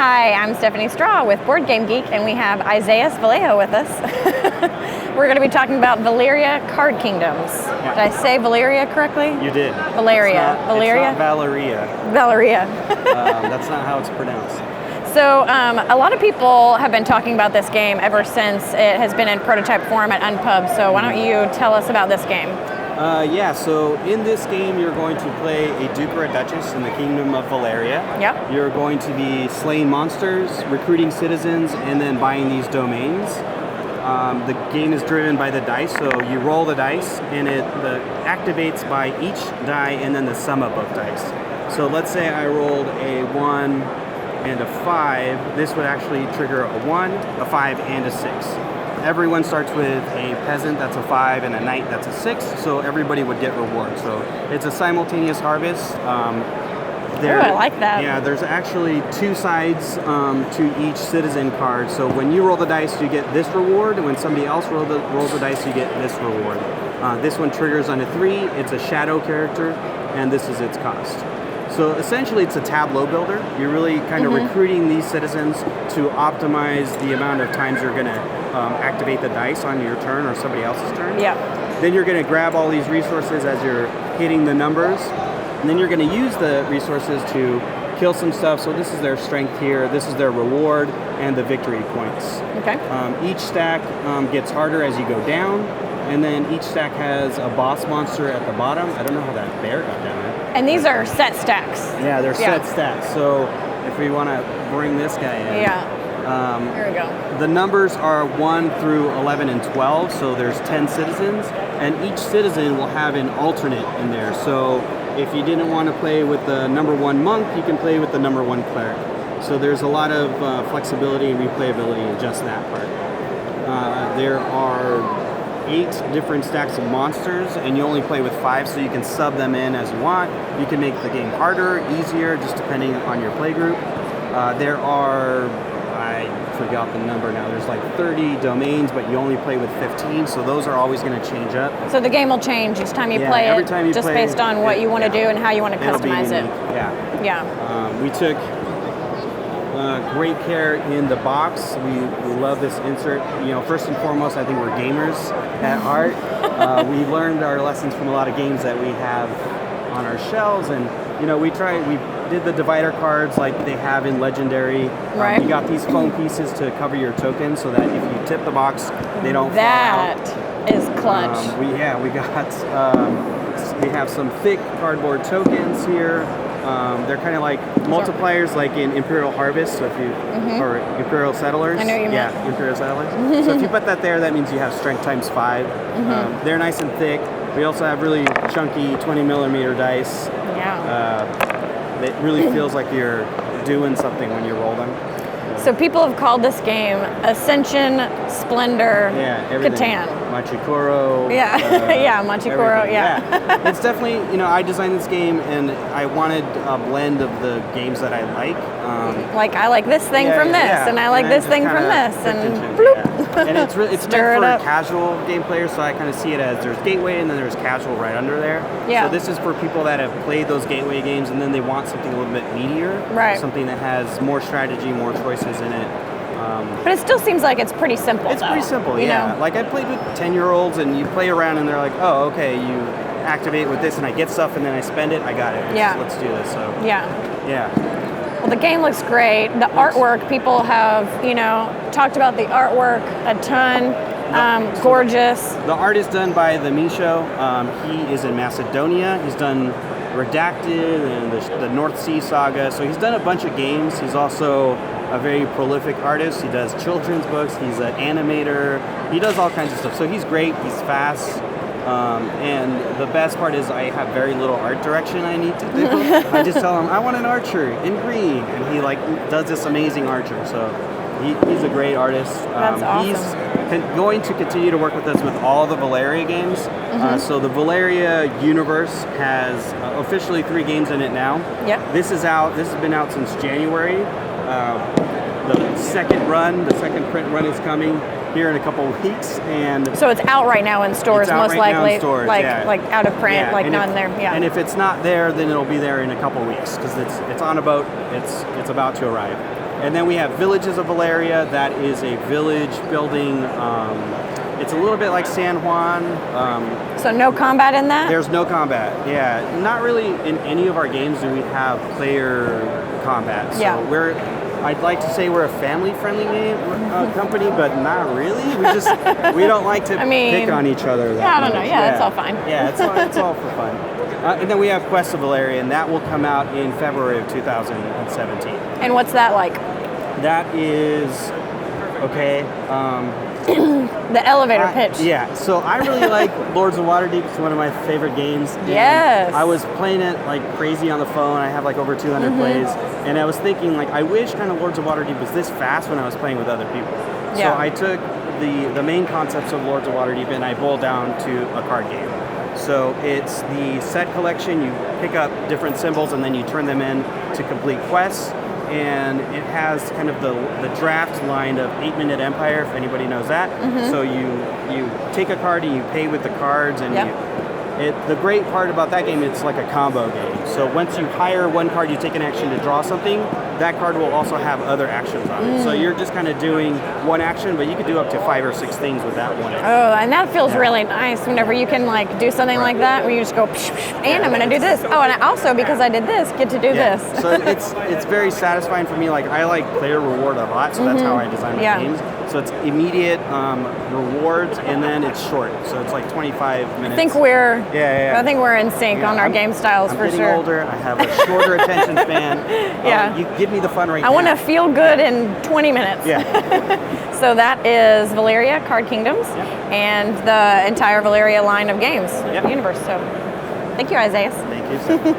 Hi, I'm Stephanie Straw with Board Game Geek, and we have Isaiah Vallejo with us. We're going to be talking about Valeria Card Kingdoms. Yeah. Did I say Valeria correctly? You did. Valeria. Valeria? It's not Valeria. Valeria. That's not how it's pronounced. So a lot of people have been talking about this game ever since it has been in prototype form at Unpub. So why don't you tell us about this game? So in this game you're going to play a Duke or a Duchess in the Kingdom of Valeria. Yep. You're going to be slaying monsters, recruiting citizens, and then buying these domains. The game is driven by the dice, so you roll the dice, and it activates by each die and then the sum of both dice. So let's say I rolled a 1 and a 5. This would actually trigger a 1, a 5, and a 6. Everyone starts with a peasant that's a 5 and a knight that's a 6, so everybody would get rewards. So it's a simultaneous harvest. I like that. Yeah, there's actually two sides to each citizen card. So when you roll the dice, you get this reward, and when somebody else rolls the dice, you get this reward. This one triggers on a 3. It's a shadow character, and this is its cost. So essentially, it's a tableau builder. You're really kind of recruiting these citizens to optimize the amount of times you're going to activate the dice on your turn or somebody else's turn. Yeah. Then you're going to grab all these resources as you're hitting the numbers, and then you're going to use the resources to kill some stuff. So this is their strength here, this is their reward, and the victory points. Okay. Each stack gets harder as you go down, and then each stack has a boss monster at the bottom. I don't know how that bear got down there. And these are set stacks. Yeah, they're set stacks. So if we want to bring this guy in. Yeah. Here we go. The numbers are 1 through 11 and 12, so there's 10 citizens, and each citizen will have an alternate in there. So if you didn't want to play with the number 1 monk, you can play with the number 1 cleric. So there's a lot of flexibility and replayability in just that part. There are 8 different stacks of monsters, and you only play with 5, so you can sub them in as you want. You can make the game harder, easier, just depending on your play group. There are, I forgot the number now, there's like 30 domains, but you only play with 15, so those are always going to change up. So the game will change each time you play every it, time you just play, based on what you want to do and how you want to customize it. Yeah. Yeah. We took great care in the box. We love this insert. First and foremost, I think we're gamers at heart. We learned our lessons from a lot of games that we have on our shelves, and we did the divider cards like they have in Legendary. Right. You got these foam pieces to cover your tokens so that if you tip the box, they don't fall out. That is clutch. We have some thick cardboard tokens here. They're kind of like multipliers, like in Imperial Harvest. So if you or Imperial Settlers, I know you meant. Yeah, Imperial Settlers. So if you put that there, that means you have strength times 5. They're nice and thick. We also have really chunky 20mm dice. Yeah. It really feels like you're doing something when you roll them. So people have called this game Ascension, Splendor, Catan. Machikoro. Yeah, Machikoro, yeah. It's definitely, I designed this game and I wanted a blend of the games that I like. Like I like this thing from this, and I like this thing from this, and bloop. And it's meant for casual game players, so I kind of see it as there's gateway and then there's casual right under there. Yeah. So this is for people that have played those gateway games and then they want something a little bit meatier. Right. Something that has more strategy, more choices in it. But it still seems like it's pretty simple. It's pretty simple, yeah. Like I played with 10-year-olds and you play around and they're like, oh, okay, you activate with this and I get stuff and then I spend it, I got it. Let's do this. So yeah. Well, the game looks great. The artwork, people have, talked about the artwork a ton. Gorgeous. The art is done by the Misho. He is in Macedonia. He's done Redacted and the North Sea Saga. So he's done a bunch of games. He's also a very prolific artist. He does children's books. He's an animator. He does all kinds of stuff. So he's great. He's fast. And the best part is I have very little art direction I need to do. I just tell him, I want an archer in green. And he does this amazing archer. So he's a great artist. That's awesome. He's going to continue to work with us with all the Valeria games. So the Valeria universe has officially 3 games in it now. Yep. This has been out since January. The second print run is coming here in a couple of weeks, and so it's out right now in stores, most likely, like out of print, yeah. like and not in there. Yeah. And if it's not there, then it'll be there in a couple of weeks because it's on a boat. It's about to arrive. And then we have Villages of Valeria. That is a village building. It's a little bit like San Juan. So no combat in that? There's no combat. Yeah, not really in any of our games do we have player combat. So I'd like to say we're a family-friendly game company, but not really. We don't like to pick on each other. I don't know. Yeah, it's all fine. Yeah, it's all for fun. And then we have Quest of Valeria, and that will come out in February of 2017. And what's that like? That is okay. The elevator pitch. Yeah, so I really like Lords of Waterdeep. It's one of my favorite games. Yes. I was playing it like crazy on the phone. I have like over 200 plays, and I was thinking like I wish kind of Lords of Waterdeep was this fast when I was playing with other people. So I took the main concepts of Lords of Waterdeep and I boiled down to a card game. So it's the set collection. You pick up different symbols and then you turn them in to complete quests. And it has kind of the draft line of 8-Minute Empire, if anybody knows that. So you take a card and you pay with the cards, and the great part about that game, it's like a combo game. So once you hire one card, you take an action to draw something, that card will also have other actions on it. So you're just kind of doing one action, but you could do up to 5 or 6 things with that one action. Oh, and that feels really nice whenever you can like do something like that where you just go, psh, psh, and I'm going to do this. Oh, and I also, because I did this, get to do this. So it's very satisfying for me. Like I like player reward a lot, so that's how I design my games. So it's immediate rewards, and then it's short. So it's like 25 minutes. I think we're in sync on our game styles I'm for getting sure. older. I have a shorter attention span. You give me the fun right now. I want to feel good in 20 minutes. Yeah. So that is Valeria Card Kingdoms and the entire Valeria line of games, universe. So thank you, Isaiah. Thank you.